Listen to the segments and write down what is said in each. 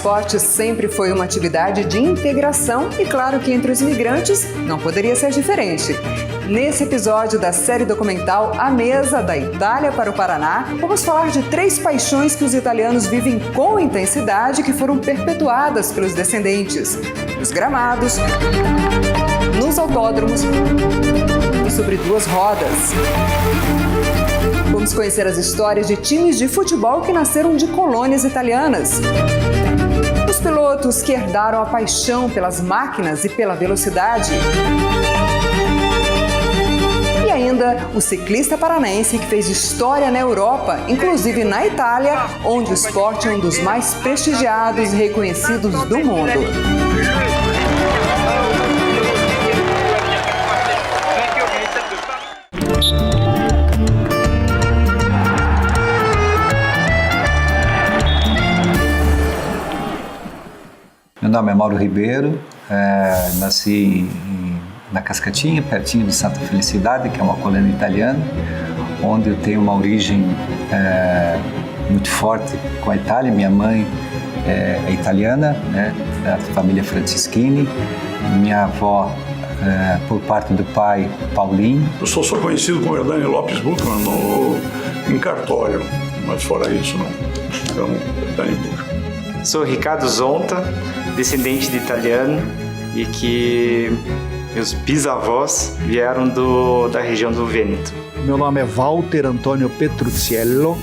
esporte sempre foi uma atividade de integração e claro que entre os imigrantes não poderia ser diferente. Nesse episódio da série documental A Mesa, da Itália para o Paraná, vamos falar de 3 paixões que os italianos vivem com intensidade que foram perpetuadas pelos descendentes: nos gramados, nos autódromos e sobre 2 rodas. Vamos conhecer as histórias de times de futebol que nasceram de colônias italianas. Os pilotos que herdaram a paixão pelas máquinas e pela velocidade. E ainda o ciclista paranaense que fez história na Europa, inclusive na Itália, onde o esporte é um dos mais prestigiados e reconhecidos do mundo. Meu nome é Mauro Ribeiro, nasci na Cascatinha, pertinho de Santa Felicidade, que é uma colônia italiana, onde eu tenho uma origem muito forte com a Itália. Minha mãe é italiana, né, da família Franceschini, minha avó, por parte do pai, Paulinho. Eu sou só conhecido como Hernani Lopes Buchmann em cartório, mas fora isso não. Então, Hernani Buchmann. Sou Ricardo Zonta, descendente de italiano e que meus bisavós vieram da região do Vêneto. Meu nome é Walter Antônio Petruziello,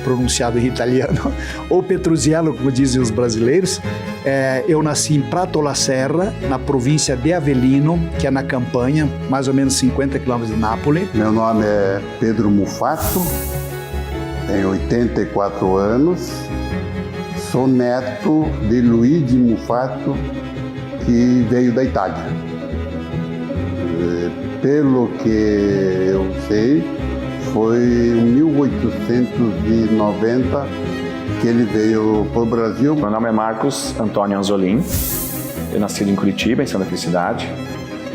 pronunciado em italiano, ou Petruziello, como dizem os brasileiros. Eu nasci em Prato la Serra, na província de Avellino, que é na Campanha, mais ou menos 50 quilômetros de Nápoles. Meu nome é Pedro Mufato, tenho 84 anos. Sou neto de Luigi Mufato, que veio da Itália. Pelo que eu sei, foi em 1890 que ele veio para o Brasil. Meu nome é Marcos Antônio Anzolin, eu nasci em Curitiba, em Santa Felicidade,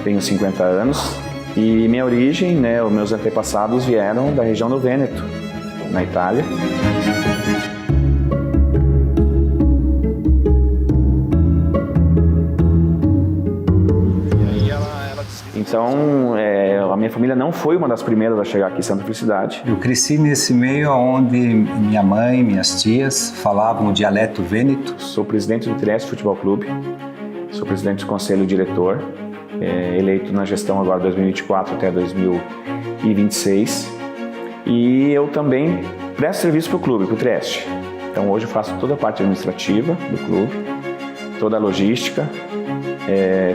tenho 50 anos e minha origem, os meus antepassados vieram da região do Vêneto, na Itália. Então, a minha família não foi uma das primeiras a chegar aqui em Santa Felicidade. Eu cresci nesse meio onde minha mãe, minhas tias falavam o dialeto vêneto. Sou presidente do Trieste Futebol Clube, sou presidente do conselho diretor, eleito na gestão agora 2024 até 2026. E eu também presto serviço para o clube, para o Trieste. Então hoje eu faço toda a parte administrativa do clube, toda a logística.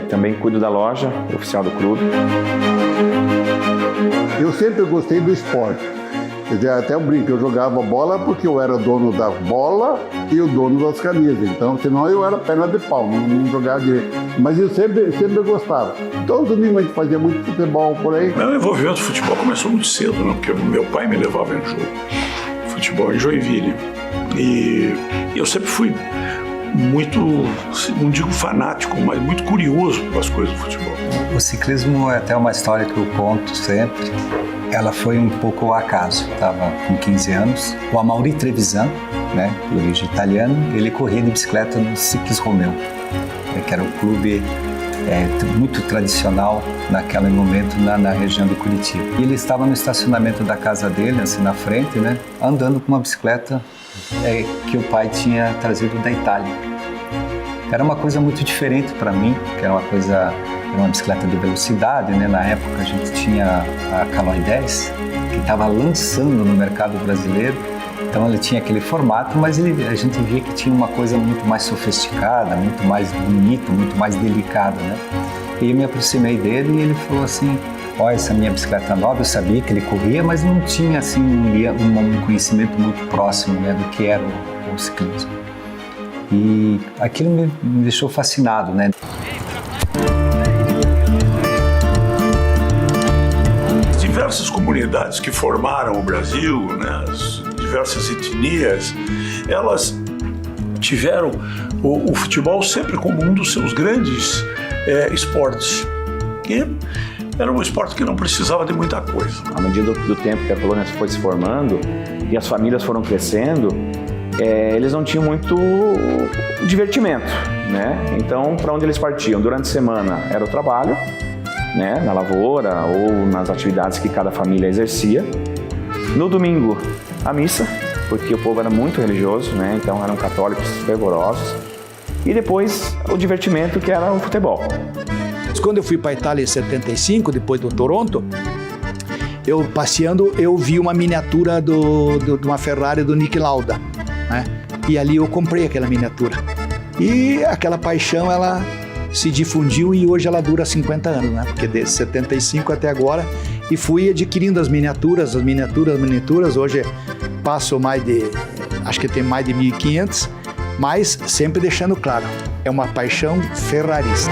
Também cuido da loja oficial do clube. Eu sempre gostei do esporte. Quer dizer, até eu brinco, eu jogava bola porque eu era dono da bola e o dono das camisas. Então, senão eu era perna de pau, não jogava direito. Mas eu sempre gostava. Todo domingo a gente fazia muito futebol por aí. Meu envolvimento no futebol começou muito cedo, né? Porque meu pai me levava em jogo. Futebol em Joinville. E eu sempre fui muito, não digo fanático, mas muito curioso pelas coisas do futebol. O ciclismo é até uma história que eu conto sempre. Ela foi um pouco ao acaso. Estava com 15 anos. O Amaury Trevisan, de origem italiana, ele corria de bicicleta no Ciclis Romeo, que era um clube muito tradicional naquele momento na região de Curitiba. E ele estava no estacionamento da casa dele, assim na frente, andando com uma bicicleta que o pai tinha trazido da Itália. Era uma coisa muito diferente para mim, que era uma bicicleta de velocidade, Na época a gente tinha a Caloi 10, que estava lançando no mercado brasileiro. Então ele tinha aquele formato, mas a gente via que tinha uma coisa muito mais sofisticada, muito mais bonita, muito mais delicada, E eu me aproximei dele e ele falou assim: olha, essa minha bicicleta nova, eu sabia que ele corria, mas não tinha assim um conhecimento muito próximo do que era o ciclismo. E aquilo me deixou fascinado, Diversas comunidades que formaram o Brasil, as diversas etnias, elas tiveram o futebol sempre como um dos seus grandes esportes. E era um esporte que não precisava de muita coisa. À medida do tempo que a colônia foi se formando e as famílias foram crescendo, eles não tinham muito divertimento, né? Então, para onde eles partiam? Durante a semana era o trabalho, né? Na lavoura ou nas atividades que cada família exercia. No domingo, a missa, porque o povo era muito religioso, né? Então eram católicos fervorosos. E depois o divertimento, que era o futebol. Quando eu fui para a Itália em 75, depois do Toronto, eu passeando, eu vi uma miniatura de uma Ferrari do Niki Lauda, né? E ali eu comprei aquela miniatura. E aquela paixão, ela se difundiu e hoje ela dura 50 anos, né? Porque desde 75 até agora, e fui adquirindo as miniaturas. Hoje passo acho que tem mais de 1.500, mas sempre deixando claro, é uma paixão ferrarista.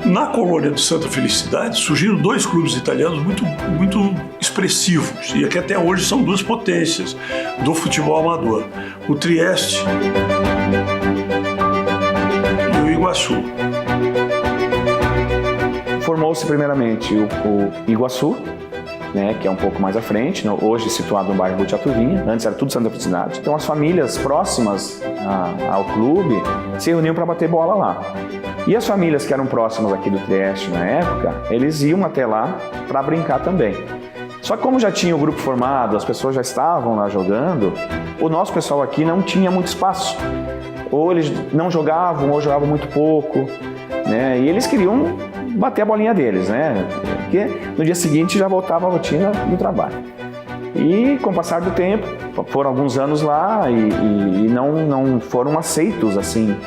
Na colônia de Santa Felicidade surgiram 2 clubes italianos muito expressivos e que até hoje são 2 potências do futebol amador: o Trieste e o Iguaçu. Formou-se primeiramente o Iguaçu, né, que é um pouco mais à frente, hoje situado no bairro Botiatuvinha. Antes era tudo Santa Felicidade. Então as famílias próximas ao clube se reuniam para bater bola lá. E as famílias que eram próximas aqui do Trieste na época, eles iam até lá para brincar também. Só que como já tinha o grupo formado, as pessoas já estavam lá jogando, o nosso pessoal aqui não tinha muito espaço. Ou eles não jogavam, ou jogavam muito pouco, né? E eles queriam bater a bolinha deles, né? Porque no dia seguinte já voltava a rotina do trabalho. E com o passar do tempo, foram alguns anos lá e não foram aceitos assim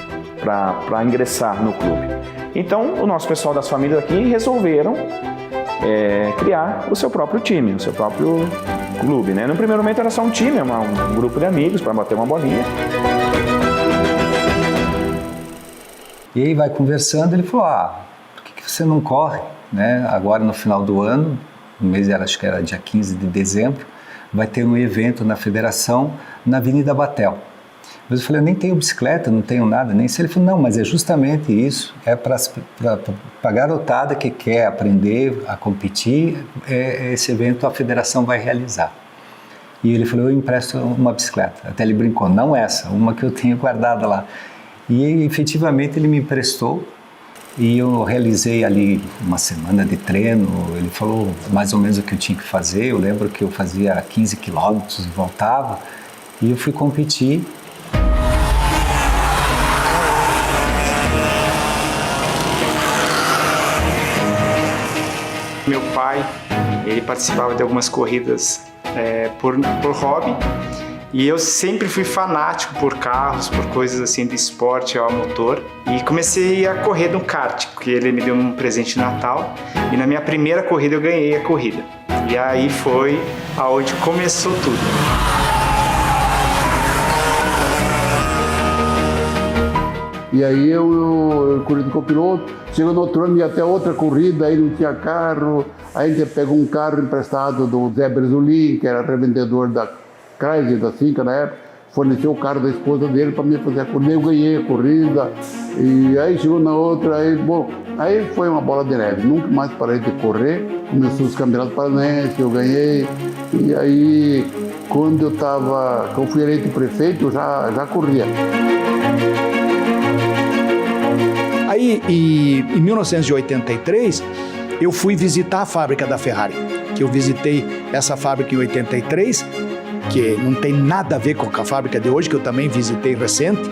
para ingressar no clube. Então, o nosso pessoal das famílias aqui resolveram criar o seu próprio time, o seu próprio clube, né? No primeiro momento era só um time, um grupo de amigos para bater uma bolinha. E aí vai conversando, ele falou, por que você não corre, né? Agora no final do ano, no mês acho que era dia 15 de dezembro, vai ter um evento na federação na Avenida Batel. Mas eu falei, eu nem tenho bicicleta, não tenho nada, nem se. Ele falou, não, mas é justamente isso, é para a garotada que quer aprender a competir, esse evento a federação vai realizar. E ele falou, eu empresto uma bicicleta. Até ele brincou, não essa, uma que eu tenho guardada lá. E efetivamente ele me emprestou e eu realizei ali uma semana de treino. Ele falou mais ou menos o que eu tinha que fazer. Eu lembro que eu fazia 15 quilômetros e voltava e eu fui competir. Meu pai, ele participava de algumas corridas por hobby, e eu sempre fui fanático por carros, por coisas assim de esporte ao motor, e comecei a correr no kart, porque ele me deu um presente de Natal, e na minha primeira corrida eu ganhei a corrida. E aí foi aonde começou tudo. E aí eu corri com o piloto, chegou no outro ano, ia até outra corrida, aí não tinha carro, aí a gente pegou um carro emprestado do Zé Bresolin, que era revendedor da Chrysler, da Cinca na época, forneceu o carro da esposa dele para mim fazer a corrida, eu ganhei a corrida, e aí chegou na outra, aí foi uma bola de neve, nunca mais parei de correr, começou os campeonatos paranaenses, eu ganhei, e aí quando eu fui eleito prefeito, eu já corria. Aí, em 1983, eu fui visitar a fábrica da Ferrari, que eu visitei essa fábrica em 83, que não tem nada a ver com a fábrica de hoje, que eu também visitei recente.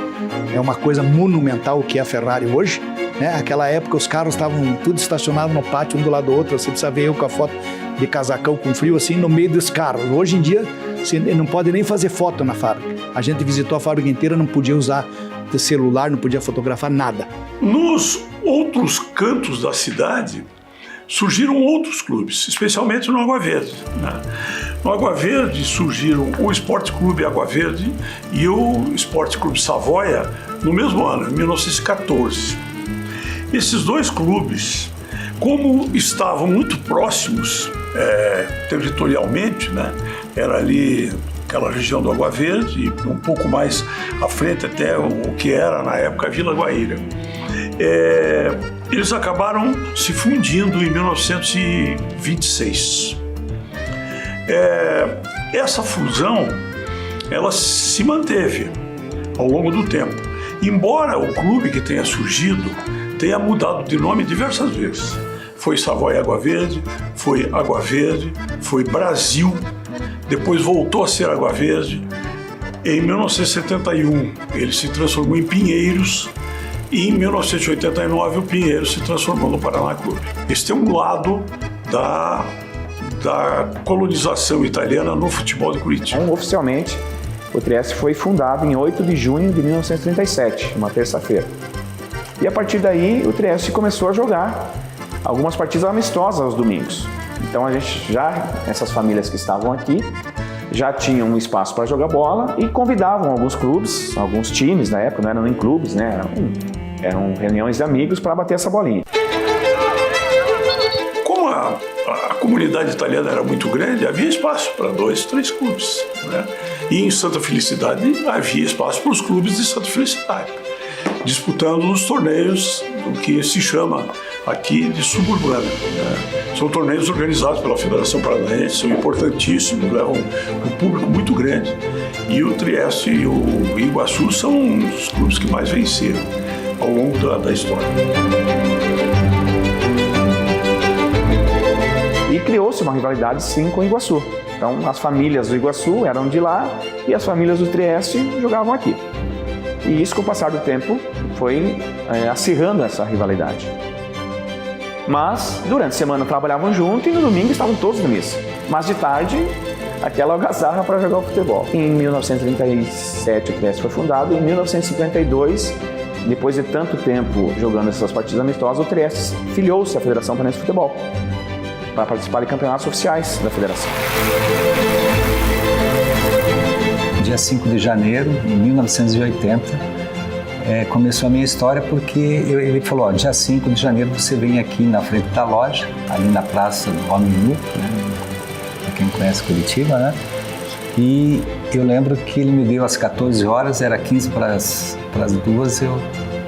É uma coisa monumental o que é a Ferrari hoje, né? Naquela época os carros estavam tudo estacionados no pátio, um do lado do outro. Você precisa ver eu com a foto de casacão com frio, assim, no meio dos carros. Hoje em dia, você não pode nem fazer foto na fábrica. A gente visitou a fábrica inteira, não podia usar celular, não podia fotografar nada. Nos outros cantos da cidade, surgiram outros clubes, especialmente no Água Verde, né? No Água Verde surgiram o Esporte Clube Água Verde e o Esporte Clube Savoia no mesmo ano, em 1914. Esses 2 clubes, como estavam muito próximos territorialmente, né? Era ali aquela região do Água Verde e um pouco mais à frente até o que era na época a Vila Guaíra. Eles acabaram se fundindo em 1926. Essa fusão, ela se manteve ao longo do tempo. Embora o clube que tenha surgido tenha mudado de nome diversas vezes. Foi Savoy Água Verde, foi Água Verde, foi Brasil, depois voltou a ser Água Verde. Em 1971, ele se transformou em Pinheiros e em 1989 o Pinheiros se transformou no Paraná Clube. Esse é um lado da colonização italiana no futebol de Curitiba. Então, oficialmente, o Trieste foi fundado em 8 de junho de 1937, uma terça-feira. E a partir daí, o Trieste começou a jogar algumas partidas amistosas aos domingos. Então, essas famílias que estavam aqui, já tinham um espaço para jogar bola e convidavam alguns clubes, alguns times na época, não eram nem clubes, né? Eram reuniões de amigos para bater essa bolinha. Como a comunidade italiana era muito grande, havia espaço para 2, 3 clubes, né? E em Santa Felicidade havia espaço para os clubes de Santa Felicidade, disputando os torneios do que se chama aqui de suburbana, né? São torneios organizados pela Federação Paranaense, são importantíssimos, levam um público muito grande. E o Trieste e o Iguaçu são os clubes que mais venceram ao longo da história. E criou-se uma rivalidade, sim, com o Iguaçu. Então, as famílias do Iguaçu eram de lá e as famílias do Trieste jogavam aqui. E isso, com o passar do tempo, foi acirrando essa rivalidade. Mas, durante a semana trabalhavam juntos e no domingo estavam todos na missa. Mas de tarde, aquela algazarra para jogar o futebol. Em 1937 o Trieste foi fundado e em 1952, depois de tanto tempo jogando essas partidas amistosas, o Trieste filiou-se à Federação Paranaense de Futebol para participar de campeonatos oficiais da federação. Dia 5 de janeiro de 1980, começou a minha história porque ele falou, dia 5 de janeiro você vem aqui na frente da loja, ali na Praça do Homem Nu, né? Pra quem conhece Curitiba, né? E eu lembro que ele me deu às 14 horas, era 15 para as 2, eu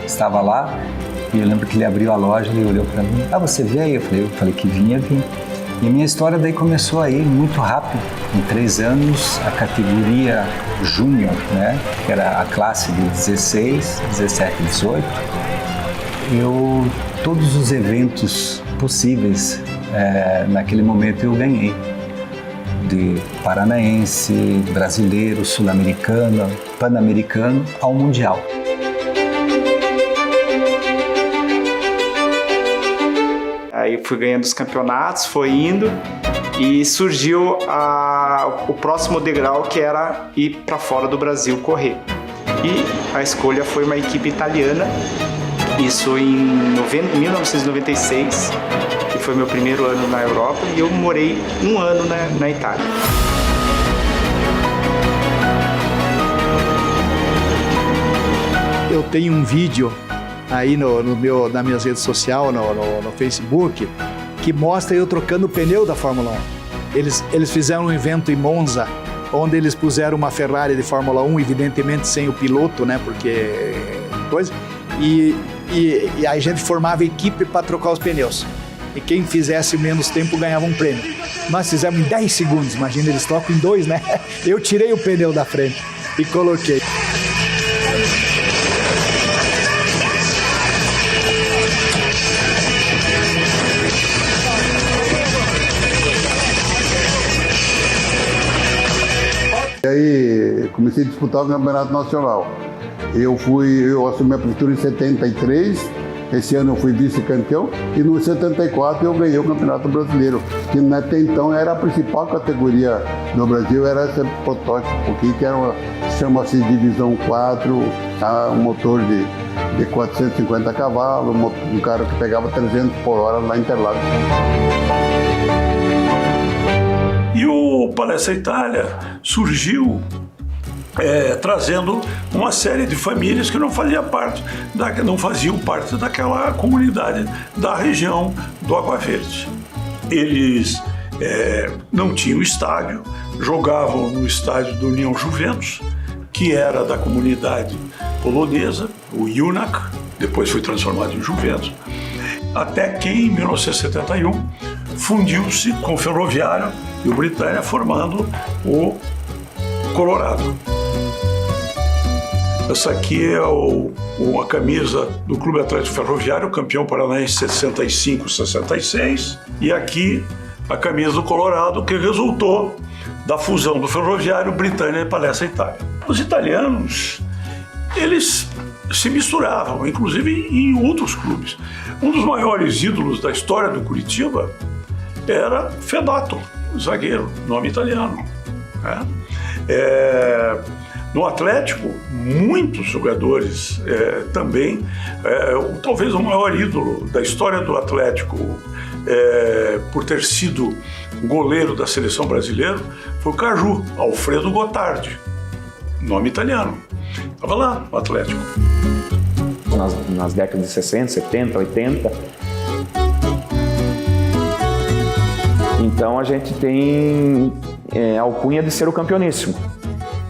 estava lá, e eu lembro que ele abriu a loja, ele olhou para mim, você veio? Eu falei que vim. E a minha história daí começou a ir muito rápido. Em 3 anos, a categoria Júnior, né, que era a classe de 16, 17, 18, todos os eventos possíveis, naquele momento eu ganhei. De paranaense, brasileiro, sul-americano, pan-americano ao mundial. Aí fui ganhando os campeonatos, foi indo e surgiu o próximo degrau, que era ir para fora do Brasil correr. E a escolha foi uma equipe italiana, isso em 1996, que foi meu primeiro ano na Europa, e eu morei 1 ano na Itália. Eu tenho um vídeo aí nas minhas redes sociais, no Facebook, que mostra eu trocando o pneu da Fórmula 1. Eles fizeram um evento em Monza, onde eles puseram uma Ferrari de Fórmula 1, evidentemente sem o piloto, né, porque coisa, e a gente formava equipe para trocar os pneus. E quem fizesse menos tempo ganhava um prêmio. Nós fizemos em 10 segundos, imagina, eles trocam em 2, né? Eu tirei o pneu da frente e coloquei. E aí comecei a disputar o campeonato nacional. Eu assumi a prefeitura em 73, esse ano eu fui vice-campeão, e no 74 eu ganhei o Campeonato Brasileiro, que até então era a principal categoria do Brasil, era esse protótipo aqui, que chama-se Divisão 4, um motor de 450 cavalos, um carro que pegava 300 por hora lá em Interlagos. E o Palestra Itália surgiu trazendo uma série de famílias que não faziam parte daquela comunidade da região do Água Verde. Eles não tinham estádio, jogavam no estádio do União Juventus, que era da comunidade polonesa, o Junak, depois foi transformado em Juventus, até que em 1971 fundiu-se com o Ferroviário e o Britânia, formando o Colorado. Essa aqui é a camisa do Clube Atlético Ferroviário, campeão paranaense 65-66, e aqui a camisa do Colorado, que resultou da fusão do Ferroviário, Britânia e Palestra Itália. Os italianos, eles se misturavam, inclusive em outros clubes. Um dos maiores ídolos da história do Curitiba era Fedato, zagueiro, nome italiano. No Atlético, muitos jogadores também, talvez o maior ídolo da história do Atlético, por ter sido goleiro da seleção brasileira, foi o Caju, Alfredo Gotardi, nome italiano. Estava lá no Atlético. Nas décadas de 60, 70, 80. Então a gente tem a alcunha de ser o campeoníssimo.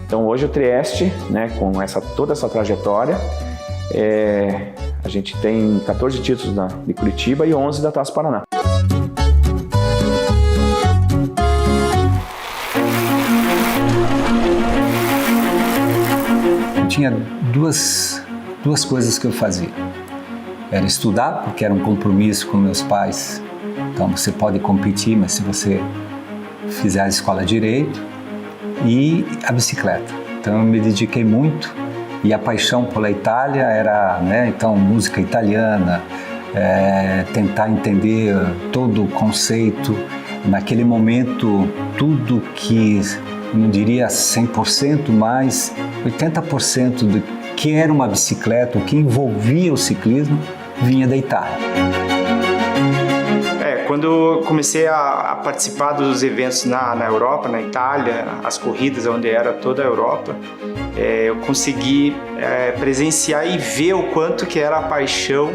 Então hoje o Trieste, né, com toda essa trajetória, a gente tem 14 títulos de Curitiba e 11 da Taça Paraná. Eu tinha duas coisas que eu fazia. Era estudar, porque era um compromisso com meus pais. Então você pode competir, mas se você fizer a escola direito, e a bicicleta. Então eu me dediquei muito, e a paixão pela Itália era, então, música italiana, tentar entender todo o conceito. Naquele momento, tudo que, não diria 100%, mas 80% do que era uma bicicleta, o que envolvia o ciclismo, vinha da Itália. Quando eu comecei a participar dos eventos na Europa, na Itália, as corridas onde era toda a Europa, eu consegui presenciar e ver o quanto que era a paixão,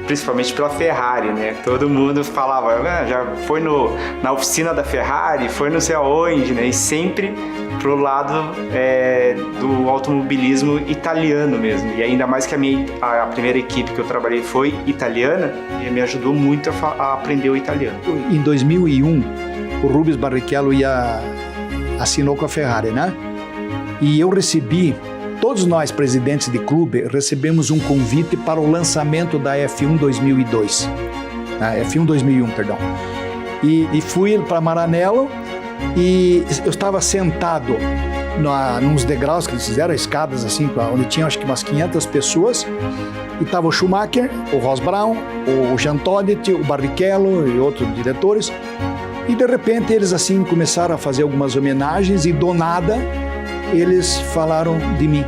principalmente pela Ferrari, né? Todo mundo falava, já foi na oficina da Ferrari, foi não sei aonde, né? E sempre pro lado do automobilismo italiano mesmo. E ainda mais que a primeira equipe que eu trabalhei foi italiana, e me ajudou muito a aprender o italiano. Em 2001, o Rubens Barrichello assinou com a Ferrari, né? E eu recebi, todos nós presidentes de clube, recebemos um convite para o lançamento da F1 2002. F1 2001, perdão. E fui para Maranello, e eu estava sentado nos degraus que eles fizeram, escadas assim, onde tinha acho que umas 500 pessoas, e estava o Schumacher, o Ross Brown, o Jean Todt, o Barrichello e outros diretores, e de repente eles assim começaram a fazer algumas homenagens, e do nada eles falaram de mim.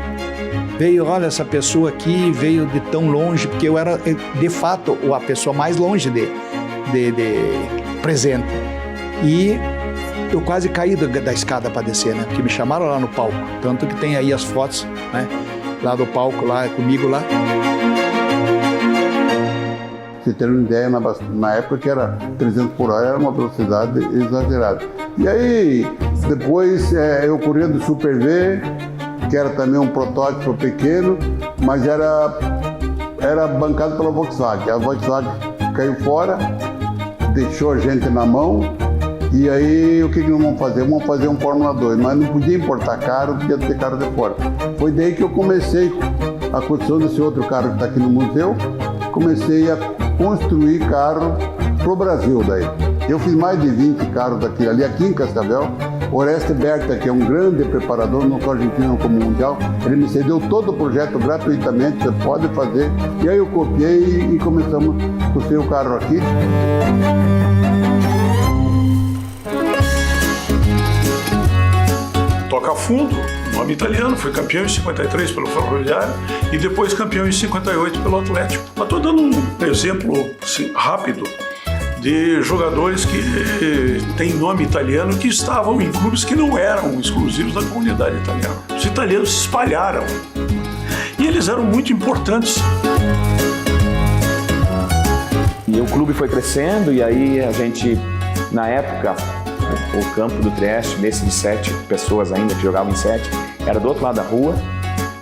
Olha, essa pessoa aqui veio de tão longe, porque eu era de fato a pessoa mais longe de presente. E eu quase caí da escada para descer, né? Porque me chamaram lá no palco. Tanto que tem aí as fotos, né? Lá do palco, lá comigo lá. Você ter uma ideia, na época que era 300 por hora, era uma velocidade exagerada. E aí, depois eu corria do Super V, que era também um protótipo pequeno, mas era bancado pela Volkswagen. A Volkswagen caiu fora, deixou a gente na mão, e aí o que nós vamos fazer? Vamos fazer um Fórmula 2, mas não podia importar carro, podia ter carro de fora. Foi daí que eu comecei a construção desse outro carro que está aqui no museu, comecei a construir carro para o Brasil daí. Eu fiz mais de 20 carros daquele ali, aqui em Cascavel. Oreste Berta, que é um grande preparador, não só argentino como mundial, ele me cedeu todo o projeto gratuitamente, você pode fazer. E aí eu copiei e começamos a construir o carro aqui. Toca Fundo, nome italiano, foi campeão em 53 pelo Ferroviário e depois campeão em 58 pelo Atlético. Estou dando um exemplo assim, rápido de jogadores que têm nome italiano que estavam em clubes que não eram exclusivos da comunidade italiana. Os italianos se espalharam e eles eram muito importantes. E o clube foi crescendo, e aí a gente, na época, o campo do Trieste, desse de 7 pessoas ainda, que jogavam em 7, era do outro lado da rua.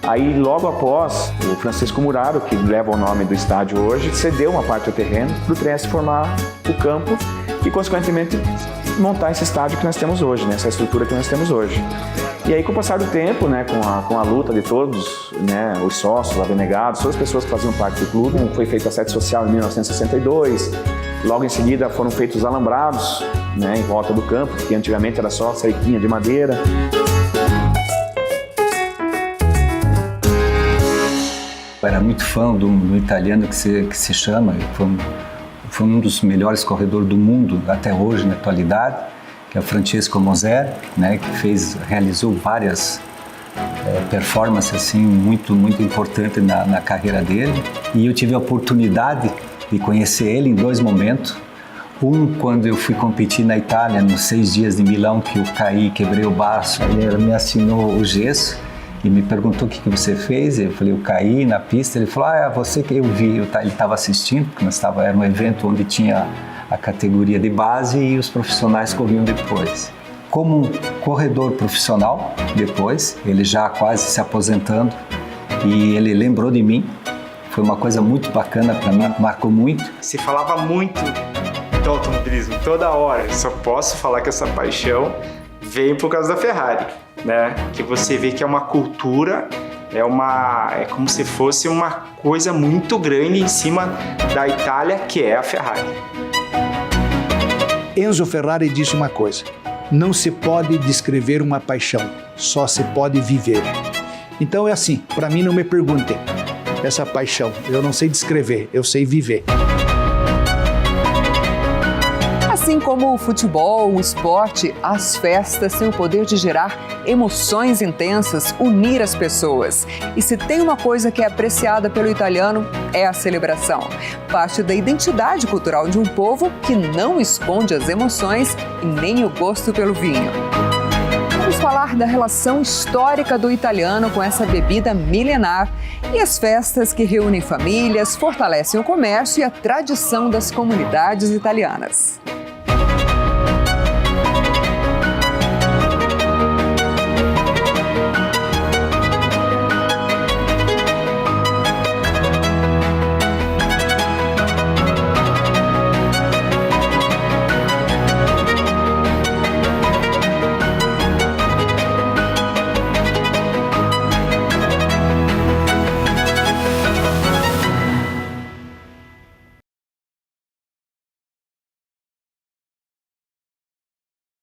Aí, logo após, o Francisco Muraro, que leva o nome do estádio hoje, cedeu uma parte do terreno para o Trieste formar o campo, e, consequentemente, montar esse estádio que nós temos hoje, né? Essa estrutura que nós temos hoje. E aí, com o passar do tempo, né, com a luta de todos, né, os sócios, abnegados, todas as pessoas que faziam parte do clube, foi feita a sede social em 1962, logo em seguida foram feitos os alambrados, né, em volta do campo, que antigamente era só cerquinha de madeira. Eu era muito fã do italiano que se chama, foi um dos melhores corredores do mundo até hoje, na atualidade, que é o Francesco Moser, né, que realizou várias performances assim, muito importantes na carreira dele. E eu tive a oportunidade de conhecer ele em 2 momentos. Quando eu fui competir na Itália, nos 6 dias de Milão, que eu caí, quebrei o braço, ele me assinou o gesso e me perguntou o que você fez. Eu falei, eu caí na pista. Ele falou, você que eu vi. Ele estava assistindo, porque era um evento onde tinha a categoria de base e os profissionais corriam depois. Como corredor profissional, depois, ele já quase se aposentando, e ele lembrou de mim. Foi uma coisa muito bacana para mim, marcou muito. Se falava muito do automobilismo toda hora. Só posso falar que essa paixão veio por causa da Ferrari, né? Que você vê que é uma cultura, é como se fosse uma coisa muito grande em cima da Itália, que é a Ferrari. Enzo Ferrari disse uma coisa: não se pode descrever uma paixão, só se pode viver. Então é assim, para mim não me perguntem essa paixão, eu não sei descrever, eu sei viver. Assim como o futebol, o esporte, as festas têm o poder de gerar emoções intensas, unir as pessoas. E se tem uma coisa que é apreciada pelo italiano, é a celebração. Parte da identidade cultural de um povo que não esconde as emoções e nem o gosto pelo vinho. Vamos falar da relação histórica do italiano com essa bebida milenar e as festas que reúnem famílias, fortalecem o comércio e a tradição das comunidades italianas.